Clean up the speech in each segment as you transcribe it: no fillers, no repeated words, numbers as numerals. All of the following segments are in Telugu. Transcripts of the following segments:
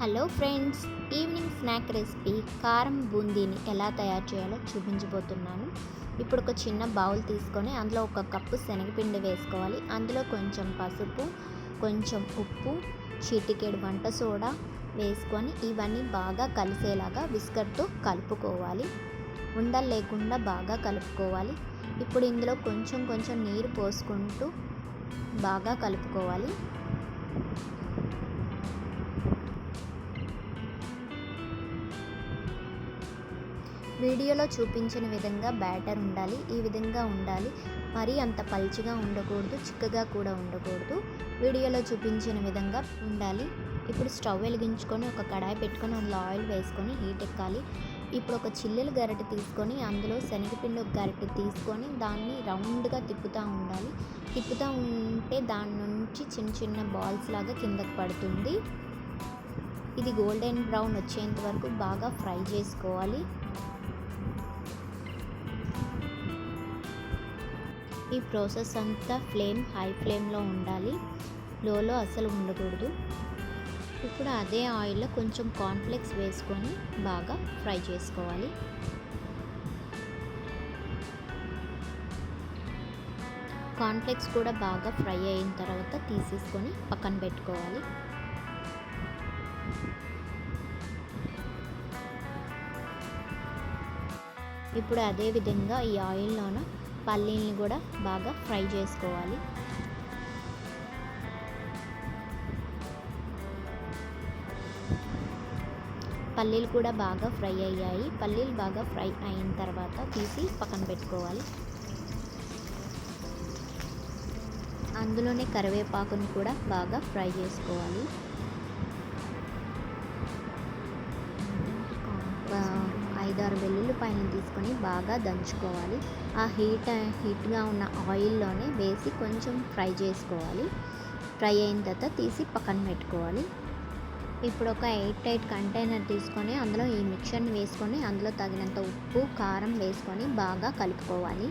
Hello friends, evening snack recipe కారం బూందీని ఎలా తయారు చేయాలో చూపించబోతున్నాను. ఇప్పుడు ఒక చిన్న బౌల్ తీసుకొని అందులో ఒక కప్పు శనగపిండి వేసుకోవాలి. అందులో కొంచెం పసుపు, కొంచెం ఉప్పు, చిటికెడు వంట సోడా వేసుకొని ఇవన్నీ బాగా కలిసేలాగా విస్కర్తో కలుపుకోవాలి. ఉండలు లేకుండా బాగా కలుపుకోవాలి. ఇప్పుడు ఇందులో కొంచెం కొంచెం నీరు పోసుకుంటూ బాగా కలుపుకోవాలి. వీడియోలో చూపించిన విధంగా బ్యాటర్ ఉండాలి. ఈ విధంగా ఉండాలి. మరీ అంత పల్చగా ఉండకూడదు, చిక్కగా కూడా ఉండకూడదు. వీడియోలో చూపించిన విధంగా ఉండాలి. ఇప్పుడు స్టవ్ వెలిగించుకొని ఒక కడాయి పెట్టుకొని అందులో ఆయిల్ వేసుకొని హీట్ ఎక్కాలి. ఇప్పుడు ఒక చిల్లుల గరిటె తీసుకొని అందులో శనగపిండి ఒక గరిటె తీసుకొని దాన్ని రౌండ్గా తిప్పుతూ ఉండాలి. తిప్పుతూ ఉంటే దాని నుంచి చిన్న చిన్న బాల్స్ లాగా కిందకు పడుతుంది. ఇది గోల్డెన్ బ్రౌన్ వచ్చేంత వరకు బాగా ఫ్రై చేసుకోవాలి. ఈ ప్రాసెస్ అంతా హై ఫ్లేమ్లో ఉండాలి, లోలో అసలు ఉండకూడదు. ఇప్పుడు అదే ఆయిల్లో కొంచెం కార్న్ఫ్లేక్స్ వేసుకొని బాగా ఫ్రై చేసుకోవాలి. కార్న్ఫ్లేక్స్ కూడా బాగా ఫ్రై అయిన తర్వాత తీసేసుకొని పక్కన పెట్టుకోవాలి. ఇప్పుడు అదే విధంగా ఈ ఆయిల్లోన పల్లీల్ని కూడా బాగా ఫ్రై చేసుకోవాలి. పల్లీలు కూడా బాగా ఫ్రై అయ్యాయి. పల్లీలు బాగా ఫ్రై అయిన తర్వాత తీసి పక్కన పెట్టుకోవాలి. అందులోనే కరివేపాకుని కూడా బాగా ఫ్రై చేసుకోవాలి. 5-6 వెల్లుల్లిపాయలను తీసుకొని బాగా దంచుకోవాలి. ఆ హీట్గా ఉన్న ఆయిల్లోనే వేసి కొంచెం ఫ్రై చేసుకోవాలి. ఫ్రై అయిన తర్వాత తీసి పక్కన పెట్టుకోవాలి. ఇప్పుడు ఒక ఎయిర్ టైట్ కంటైనర్ తీసుకొని అందులో ఈ మిక్చర్ని వేసుకొని అందులో తగినంత ఉప్పు, కారం వేసుకొని బాగా కలుపుకోవాలి.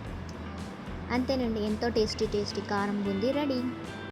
అంతేనండి, ఎంతో టేస్టీ కారం బూందీ రెడీ.